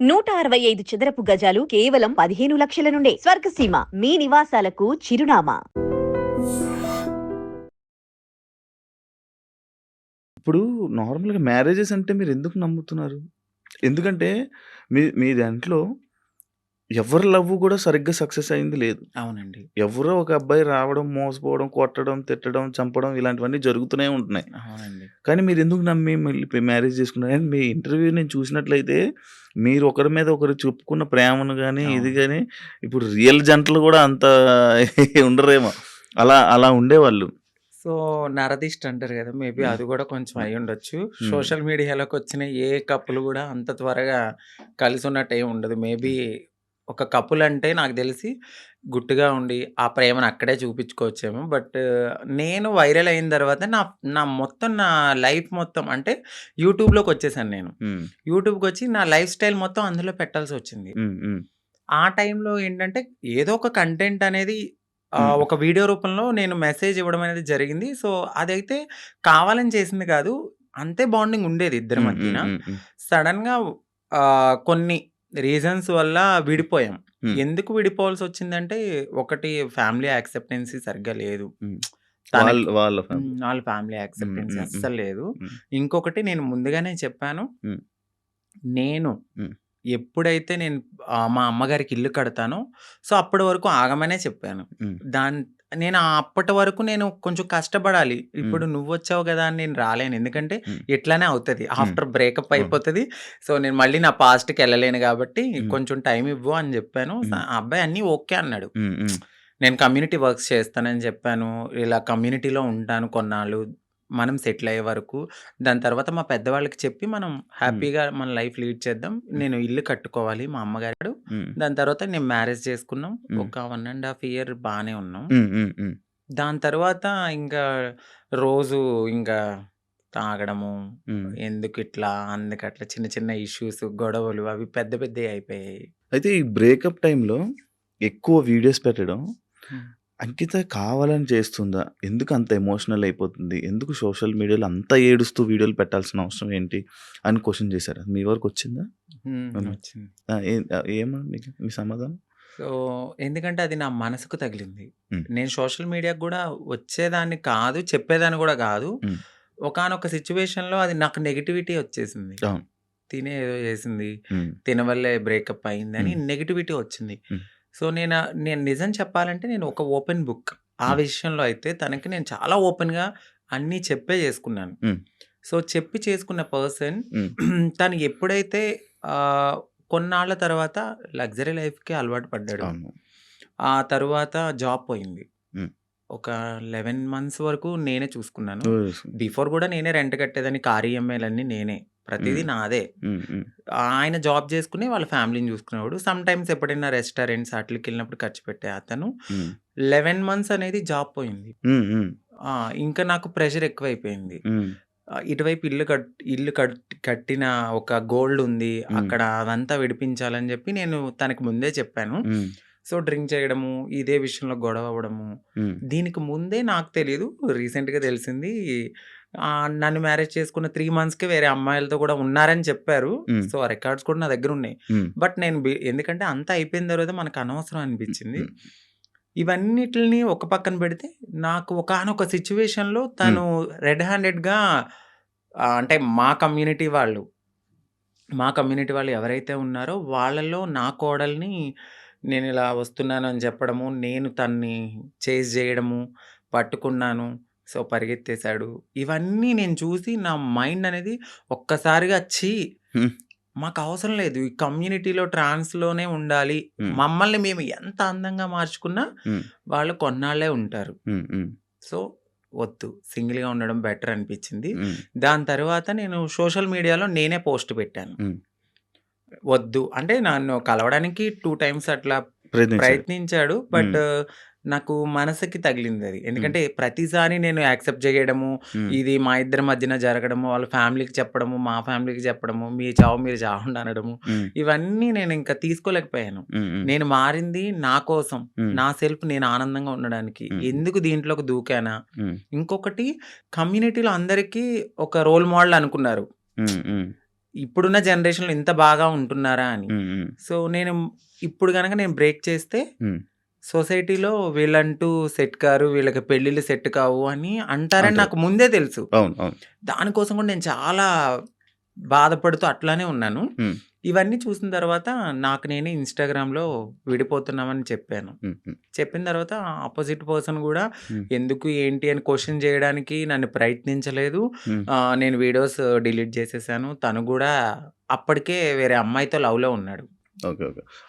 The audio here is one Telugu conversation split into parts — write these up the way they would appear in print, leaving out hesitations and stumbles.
165 చదరపు గజాలు కేవలం 15 లక్షల నుండే స్వర్గసీమ మీ నివాసాలకు చిరునామా. ఇప్పుడు నార్మల్‌గా మ్యారేజెస్ అంటే మీరెందుకు నమ్ముతున్నారు? ఎందుకంటే మీ దాంట్లో ఎవరి లవ్ గూడా సరిగ్గా సక్సెస్ అయింది లేదు. అవునండి. ఎవరో ఒక అబ్బాయి రావడం, మోసపోవడం, కొట్టడం, తిట్టడం, చంపడం ఇలాంటివన్నీ జరుగుతూనే ఉంటున్నాయి. అవునండి. కానీ మీరెందుకు నమ్మి మళ్ళీ మ్యారేజ్ చేసుకున్నారు? అండ్ మీ ఇంటర్వ్యూ నేను చూసినట్లయితే మీరు ఒకరి మీద ఒకరు చెప్పుకున్న ప్రేమను గాని, ఇది అవును. గాని ఇప్పుడు రియల్ జంటలు గూడా అంత ఉండరేమో. అలా ఉండేవాళ్ళు. సో, నరదిష్టి అంటారు గదా! మేబీ హ్మ్. అది గూడా కొంచెం హ్మ్. అయ్యుండొచ్చు. హ్మ్. సోషల్ మీడియాలోకొచ్చిన ఏ కపుల్ గూడా అంత త్వరగా కలిసున్నట్టేం ఉండదు. మేబీ హ్మ్. ఒక కపుల్ అంటే నాకు దెలిసి గుట్టుగా ఉండి ఆ ప్రేమను అక్కడే చూపించుకోవచ్చేమో. బట్ నేను వైరల్ అయిన తర్వాత నా లైఫ్ మొత్తం అంటే యూట్యూబ్‌లోకొచ్చేసాను నేను. హ్మ్. యూట్యూబ్‌కొచ్చి నా లైఫ్ స్టైల్ మొత్తం అందులో పెట్టాల్సొచ్చింది. హ్మ్. హ్మ్. ఆ టైంలో ఏంటంటే ఏదో ఒక కంటెంట్ అనేది హ్మ్. ఒక వీడియో రూపంలో నేను మెసేజ్ ఇవ్వడం అనేది జరిగింది. సో, అదైతే కావాలని చేసింది కాదు. అంతే బాండింగ్ ఉండేది ఇద్దరి హ్మ్. హ్మ్. మధ్యన. హ్మ్. హ్మ్. సడెన్‌గా కొన్ని రీజన్స్ వల్ల విడిపోయాం. హ్మ్. ఎందుకు విడిపోవాల్సొచ్చిందంటే ఒకటి ఫ్యామిలీ యాక్సెప్టెన్సీ సరిగ్గా లేదు. హ్మ్. తనకి వాళ్ళ ఫ్యామిలీ. వాళ్ళ ఫ్యామిలీ హ్మ్. యాక్సెప్టెన్సీ హ్మ్. హ్మ్. అస్సలు లేదు. హ్మ్. ఇంకొకటి నేను ముందుగానే చెప్పాను. హ్మ్. నేను హ్మ్. ఎప్పుడైతే నేను మా అమ్మగారికి ఇల్లు కడతానో, సో, అప్పటి వరకు ఆగమనే చెప్పాను. హ్మ్. దాన్ నేను అప్పటి వరకు నేను కొంచెం కష్టపడాలి. హ్మ్. ఇప్పుడు నువ్వొచ్చావు గదా! అని నేను రాలేను. ఎందుకంటే హ్మ్. ఇట్లనే అవుతది. హ్మ్. ఆఫ్టర్ బ్రేకప్ అవును. అయిపోతది. సో, నేను మళ్ళీ నా పాస్ట్‌కెళ్ళలేను గాబట్టి హ్మ్. కొంచెం టైమ్ ఇవ్వు అని జెప్పాను. హ్మ్. ఆ అబ్బాయి అన్నీ ఓకే అన్నాడు. హ్మ్. హ్మ్. నేను కమ్యూనిటీ వర్క్స్ చేస్తానని చెప్పాను. ఇలా కమ్యూనిటీలో ఉంటాను కొన్నాళ్ళు. మనం సెటిల్ అయ్యే వరకు. దాని తర్వాత మా పెద్దవాళ్ళకి చెప్పి మనం హ్మ్. హ్యాపీగా మన లైఫ్ లీడ్ చేద్దాం. హ్మ్. నేను ఇల్లు కట్టుకోవాలి మా అమ్మగారు. హ్మ్. దాని తర్వాత నేను మ్యారేజ్ చేసుకున్నాం. హ్మ్. ఒక 1 ½ ఇయర్ బానే ఉన్నాం. హ్మ్. హ్మ్. హ్మ్. దాని తర్వాత ఇంకా రోజు ఇంకా తాగడము, హ్మ్. ఎందుకిట్లా, అందుకట్లా చిన్న చిన్న ఇష్యూస్, గొడవలు అవి పెద్ద పెద్దయి అయిపోయాయి. అయితే ఈ బ్రేకప్ టైమ్‌లో ఎక్కువ వీడియోస్ పెట్టడం హ్మ్. అంకిత కావాలని చేస్తుందా? ఎందుకు అంత ఎమోషనల్ అయిపోతుంది? ఎందుకు సోషల్ మీడియాలో అంత ఏడుస్తూ వీడియోలు పెట్టాల్సిన అవసరం ఏంటి? అని క్వెషన్ చేసారా? మీ వరకొచ్చిందా? హ్మ్. వచ్చింది. ఆ! ఏమని మీకు మీ సమాధానం? సో, ఎందుకంటే అది నా మనసుకు తగిలింది. హ్మ్. నేను సోషల్ మీడియాకి గూడా వచ్చేదాన్ని కాదు, చెప్పేదాన్ని గూడా గాదు. హ్మ్. ఒకానొక సిట్యుయేషన్‌లో అది నాకు నెగటివిటీ వచ్చేసింది. అవును. తినే ఏదో చేసింది. హ్మ్. తిన వల్లే బ్రేకప్ అయిందని హ్మ్. నెగటివిటీ వచ్చింది. హ్మ్. సో, నేను నిజం చెప్పాలంటే నేను ఒక ఓపెన్ బుక్. ఆ హ్మ్. విషయంలో అయితే తనకి నేను చాలా ఓపెన్‌గా అన్నీ చెప్పే చేసుకున్నాను. హ్మ్. సో, చెప్పి చేసుకున్న పర్సన్ హ్మ్. తను ఎప్పుడైతే ఆహ్, కొన్నాళ్ళ తర్వాత లగ్జరీ లైఫ్‌కి అలవాటు పడ్డాడు. అవును. ఆ తరువాత జాబ్ పోయింది. హ్మ్. ఒక 11 మంత్స్ వరకు నేనే చూసుకున్నాను. ఓహ్! బిఫోర్ గూడా నేనే రెంట్ కట్టేదాన్ని. కార్ ఈఎంఐలన్నీ నేనే. ప్రతీదీ హ్మ్. నాదే. హ్మ్. హ్మ్. ఆయన జాబ్ జేసుకొని వాళ్ళ ఫ్యామిలీని జూసుకునేవాడు. సమ్‌టైమ్స్ ఎప్పుడైనా రెస్టారెంట్స్ ఆటిలకెళ్ళినప్పుడు ఖర్చు పెట్టే అతను. హ్మ్. 11 మంత్స్ అనేది జాబ్ పోయింది. హ్మ్. హ్మ్. ఆ! ఇంకా నాకు ప్రెషర్ ఎక్కువైపోయింది. హ్మ్. ఇటువైపు ఇల్లు కట్టిన ఒక గోల్డ్ ఉంది. హ్మ్. అక్కడ అదంతా విడిపించాలని జెప్పి నేను తనకి ముందే చెప్పాను. హ్మ్. సో, డ్రింక్ చేయడము, ఇదే విషయంలో గొడవ అవ్వడము. హ్మ్. దీనికి ముందే నాకు తెలీదు. రీసెంట్‌గా తెలిసింది. నన్ను మ్యారేజ్ చేసుకున్న 3 మంత్స్‌కే వేరే అమ్మాయిలతో కూడా ఉన్నారని చెప్పారు. హ్మ్. సో, ఆ రికార్డ్స్ కూడా నా దగ్గరున్నాయి. హ్మ్. బట్ నేను ఎందుకంటే అంతా అయిపోయిన తర్వాత మనకు అనవసరం హ్మ్. అనిపించింది. హ్మ్. ఇవన్నిటిని ఒక పక్కన పెడితే నాకు ఒకానొక సిట్యుయేషన్‌లో హ్మ్. తను రెడ్ హ్యాండెడ్‌గా అంటే మా కమ్యూనిటీ వాళ్ళు ఎవరైతే ఉన్నారో వాళ్ళలో నా కోడల్ని నేనిలా వస్తున్నానని చెప్పడము, నేను తన్ని చేజ్ జేయడము, పట్టుకున్నాను. సో, పరిగెత్తేసాడు. ఇవన్నీ నేను చూసి నా మైండ్ అనేది ఒక్కసారిగా ఛీ! హ్మ్. మాకవసరం లేదు. ఈ కమ్యూనిటీలో ట్రాన్స్‌లోనే ఉండాలి. హ్మ్. మమ్మల్ని మేము ఎంత అందంగా మార్చుకున్నా హ్మ్. వాళ్ళు కొన్నాళ్ళే ఉంటారు. హ్మ్. హ్మ్. సో, వద్దు. సింగిల్‌గా ఉండడం బెటర్ అనిపిచ్చింది. హ్మ్. దాని తర్వాత నేను సోషల్ మీడియాలో నేనే పోస్ట్ పెట్టాను. హ్మ్. వద్దు. అంటే నన్ను కలవడానికి 2 టైమ్స్ అట్లా ప్రయత్నించాడు. ప్రయత్నించాడు. హ్మ్. బట్ నాకు మనసుకి తగిలిందది. హ్మ్. ఎందుకంటే ప్రతిసారి నేను యాక్సెప్ట్ చేయడము, హ్మ్. ఇది మా ఇద్దరి మధ్యన జరగడము, వాళ్ళ ఫ్యామిలీకి చెప్పడము, మా ఫ్యామిలీకి చెప్పడము, మీ చావు మీరు చావండి అనడము, హ్మ్. ఇవన్నీ నేనింక తీసుకోలేకపోయాను. హ్మ్. హ్మ్. నేను మారింది నా కోసం, హ్మ్. నా సెల్ఫ్ నేను ఆనందంగా ఉండడానికి. హ్మ్. ఎందుకు దీంట్లోకి దూకానా? హ్మ్. ఇంకొకటి కమ్యూనిటీలో అందరికీ ఒక రోల్ మోడల్ అనుకున్నారు. హ్మ్. హ్మ్. ఇప్పుడున్న జనరేషన్‌లో ఇంత బాగా ఉంటున్నారా అని. సో, ఇప్పుడు గనక నేను బ్రేక్ చేస్తే సొసైటీలో వీళ్ళంటూ సెట్ కారు, వీళ్ళకి పెళ్ళిళ్ళు సెట్ కావు అని అంటారని అంటారు. నాకు ముందే తెలుసు. అవును. దానికోసం కూడా నేను చాలా బాధపడుతూ అట్లానే ఉన్నాను. ఇవన్నీ చూసిన తర్వాత నాకు నేనే ఇన్‌స్టాగ్రామ్‌లో విడిపోతున్నామని చెప్పాను. చెప్పిన తర్వాత అపోజిట్ పర్సన్ కూడా ఎందుకు, ఏంటి అని క్వెషన్ చేయడానికి నన్ను ప్రయత్నించలేదు. నేను వీడియోస్ డిలీట్ చేసేసాను. తను కూడా అప్పటికే వేరే అమ్మాయితో లవ్‌లో ఉన్నాడు. ఓకే.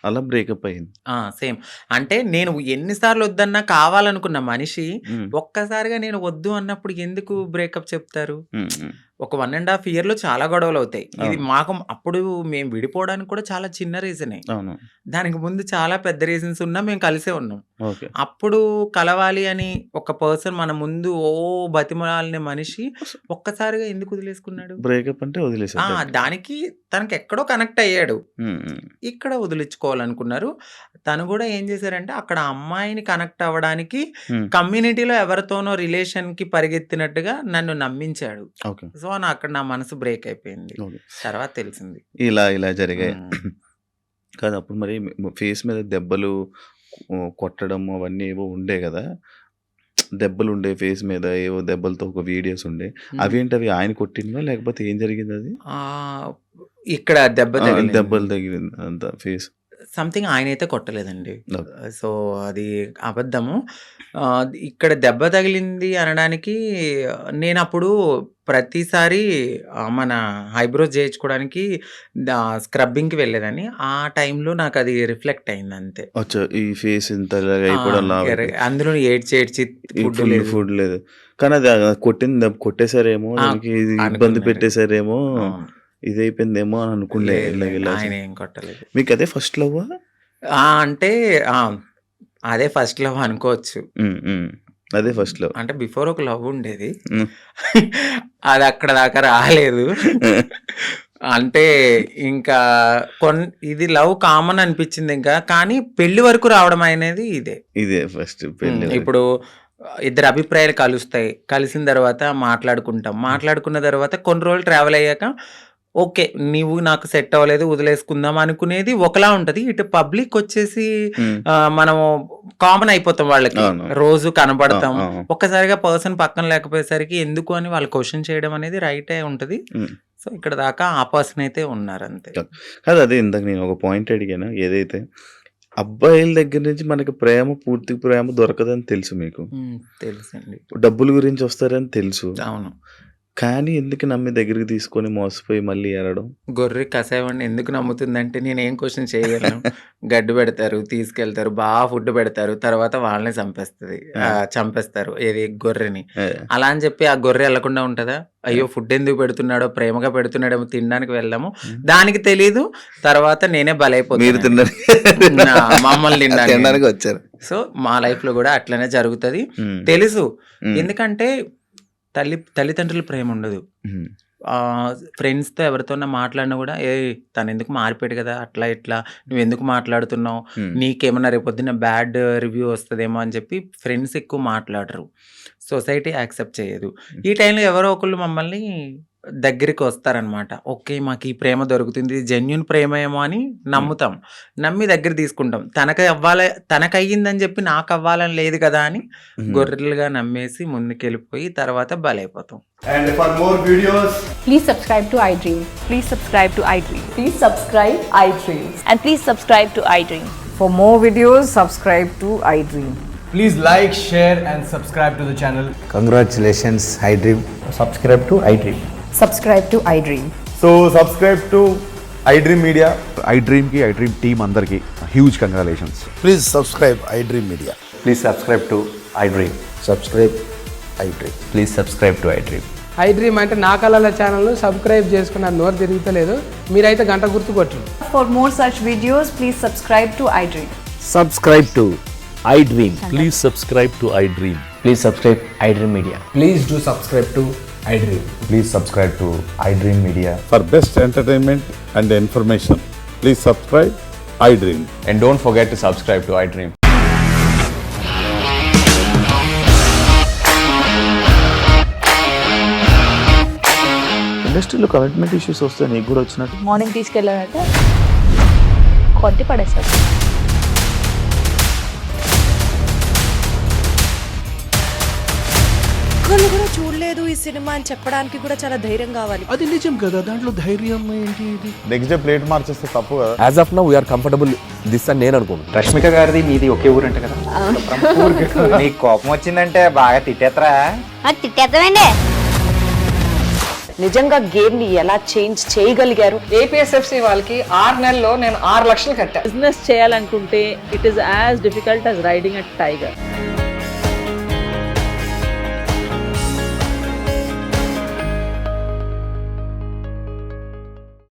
అలా బ్రేకప్ అయింది. సేమ్. అంటే నేను ఎన్ని సార్లు వద్దన్నా కావాలనుకున్న మనిషి ఒక్కసారిగా నేను వద్దు అన్నప్పుడు ఎందుకు బ్రేకప్ చెప్తారు? ఒక 1.5 ఇయర్‌లో చాలా గొడవలవుతాయి. ఇది మాకు అప్పుడు మేము విడిపోవడానికి కూడా చాలా చిన్న రీజనే. అవును. దానికి ముందు చాలా పెద్ద రీజన్స్ ఉన్నా మేము కలిసే ఉన్నాం. ఓకే. అప్పుడు కలవాలి అని ఒక పర్సన్ మన ముందు బతిమలాడిన మనిషి ఒక్కసారిగా ఎందుకు వదిలేసుకున్నాడు? బ్రేకప్ అంటే వదిలేసారు. దానికి తనకి ఎక్కడో కనెక్ట్ అయ్యాడు. ఇక్కడ వదిలించుకోవాలనుకున్నారు. తను కూడా ఏం చేశారంటే అక్కడ అమ్మాయిని కనెక్ట్ అవ్వడానికి కమ్యూనిటీలో ఎవరితోనో రిలేషన్‌కి పరిగెత్తినట్టుగా నన్ను నమ్మించాడు. ఓకే. సో, అక్కడ నా మనసు బ్రేక్ అయిపోయింది. ఓకే. తర్వాత తెలిసింది. ఇలా జరిగాయి. కాదు అప్పుడు మరి ఫేస్ మీద దెబ్బలు కొట్టడం అవన్నీ ఏవో ఉండే కదా! దెబ్బలుండే ఫేస్ మీద ఏవో దెబ్బలతో ఒక వీడియోస్ ఉండే. అవేంటవి ఆయన కొట్టినవా? లేకపోతే ఏం జరిగిందది? ఇక్కడ దెబ్బలు తగిలింది అంతా ఫేస్. సంథింగ్ ఆయనైతే కొట్టలేదండి. ఓకే. సో, అది అబద్ధము. ఇక్కడ దెబ్బ తగిలింది అనడానికి నేనప్పుడు ప్రతిసారి మన ఐబ్రోస్ చేయించుకోవడానికి స్క్రబ్బింగ్‌కి వెళ్ళేదాన్ని. ఆ టైంలో నాకది రిఫ్లెక్ట్ అయిందంతే. అచ్చా! ఈ ఫేస్ ఇంత ఇలాగ అయిపోవడం అందులో ఏడ్చి ఫుడ్ లేదు. కానీ అది కొట్టేసారేమో, దానికి ఇబ్బంది పెట్టేసారేమో, ఇదైపోయిందేమో అని అనుకునే. ఆయన ఏం కొట్టలేదు. మీకు అదే ఫస్ట్ లవ్వా? అంటే అదే ఫస్ట్ లవ్ అనుకోవచ్చు. అదే ఫస్ట్ లవ్. అంటే బిఫోర్ ఒక లవ్ ఉండేది. అది అక్కడ దాకా రాలేదు. అంటే ఇంకా ఇది లవ్ కామన్ అనిపించింది ఇంకా. కానీ పెళ్లి వరకు రావడం అనేది ఇదే ఫస్ట్ పెళ్లి. ఇప్పుడు ఇద్దరు అభిప్రాయాలు కలుస్తాయి. కలిసిన తర్వాత మాట్లాడుకుంటాం. మాట్లాడుకున్న తర్వాత కొన్ని రోజులు ట్రావెల్ అయ్యాక ఓకే, నీవు నాకు సెట్ అవ్వలేదు, వదిలేసుకుందాం అనుకునేది ఒకలా ఉంటది. ఇటు పబ్లిక్ వచ్చేసి మనం కామన్ అయిపోతాం. వాళ్ళకి రోజు కనబడతాం. ఒక్కసారిగా పర్సన్ పక్కన లేకపోయేసరికి ఎందుకు అని వాళ్ళు క్వశ్చన్ చేయడం అనేది రైటే ఉంటది. సో, ఇక్కడ దాకా ఆ పర్సన్ అయితే ఉన్నారు అంతే. కాదు, అదే ఇందాక నేను ఒక పాయింట్ అడిగాను. ఏదైతే అబ్బాయిల దగ్గర నుంచి మనకి పూర్తి ప్రేమ దొరకదని తెలుసు మీకు. తెలుసండి. డబ్బుల గురించి వస్తారని తెలుసు. అవును. కానీ ఎందుకు నమ్మి దగ్గరికి తీసుకొని మోసపోయి మళ్ళీ ఏడడం? గొర్రె కసాయవాడిని ఎందుకు నమ్ముతుందంటే నేనేం క్వశ్చన్ చేయగలను. గడ్డి పెడతారు, తీసుకెళ్తారు, బాగా ఫుడ్ పెడతారు, తర్వాత వాళ్ళని చంపేస్తారు ఏది గొర్రెని. అలా అని చెప్పి ఆ గొర్రె వెళ్లకుండా ఉంటుందా? అయ్యో ఫుడ్ ఎందుకు పెడుతున్నాడో, ప్రేమగా పెడుతున్నాడేమో, తినడానికి వెళ్దాము. దానికి తెలీదు. తర్వాత నేనే బలైపోతాను, మమ్మల్ని తినడానికి వచ్చారు. సో, మా లైఫ్ లో కూడా అట్లనే జరుగుతుంది తెలుసు. ఎందుకంటే తల్లిదండ్రుల ప్రేమ ఉండదు. ఫ్రెండ్స్తో ఎవరితోన్నా మాట్లాడినా కూడా తను ఎందుకు మారిపోయాడు కదా, అట్లా ఇట్లా నువ్వు ఎందుకు మాట్లాడుతున్నావు, నీకేమన్నా రేపొద్దున బ్యాడ్ రివ్యూ వస్తుందేమో అని చెప్పి ఫ్రెండ్స్ ఎక్కువ మాట్లాడరు. సొసైటీ యాక్సెప్ట్ చేయదు. ఈ టైంలో ఎవరో ఒకళ్ళు మమ్మల్ని దగ్గరికి వస్తారనమాట. ఓకే, మాకు ఈ ప్రేమ దొరుకుతుంది, జెన్యున్ ప్రేమ ఏమో అని నమ్ముతాం. నమ్మి దగ్గర తీసుకుంటాం. తనకయ్యిందని చెప్పి నాకు అవ్వాలని లేదు కదా అని గొర్రెలుగా నమ్మేసి ముందుకెళ్ళిపోయి తర్వాత బలైపోతాం. And for more videos, please subscribe to iDream. Please subscribe to iDream. Please subscribe iDream. And please subscribe to iDream. For more videos, subscribe to iDream. please like, share and subscribe to the channel. Congratulations, iDream. Subscribe to iDream. Subscribe to iDream. So subscribe to iDream Media. iDream team అందరికి huge congratulations. Please subscribe iDream Media. Please subscribe to iDream. Subscribe iDream. Please subscribe to iDream. iDream అంటే నా కళల ఛానల్ను సబ్స్క్రైబ్ చేసుకున్న నోరు తిరుగుతలేదు. మీరైతే గంట గుర్తు కొట్టండి. For more such videos, please subscribe to iDream. Subscribe to iDream. Please subscribe to iDream. Please subscribe iDream Media. Please do subscribe to iDream. Please subscribe to iDream Media. For best entertainment and information, please subscribe iDream. And don't forget to subscribe to iDream. ఇండస్ట్రీలో కమిట్మెంట్ ఇష్యూస్ వస్తే నీకు కూడా వచ్చినట్టు. మార్నింగ్ తీసుకెళ్ళాలంటే కొద్ది పడేస్తారు. ఒక్కళ్ళు కూడా చూడలేదు ఈ సినిమా అని చెప్పడానికి కూడా చాలా ధైర్యం కావాలి. అది నిజం కదా, దాంట్లో ధైర్యం ఏంటి? ఇది నెక్స్ట్ డే ప్లేట్ మార్చేస్తే తప్పు కదా. As of now we're comfortable this అని నేను అనుకుంటున్నాను. రష్మిక గారిది మీది ఒకే ఊరంట కదా. నీకు కోపం వచ్చిందంటే బాగా తిట్టేత్తరా? తిట్టేద్దామండి. నిజంగా గేమ్ ని ఎలా చేంజ్ చేయగలిగారు? ఏపీఎస్ఎఫ్సి వాళ్ళకి 6 నెలల్లో నేను 6 లక్షలు కట్టా. బిజినెస్ చేయాలనుకుంటే it is as difficult as riding a tiger.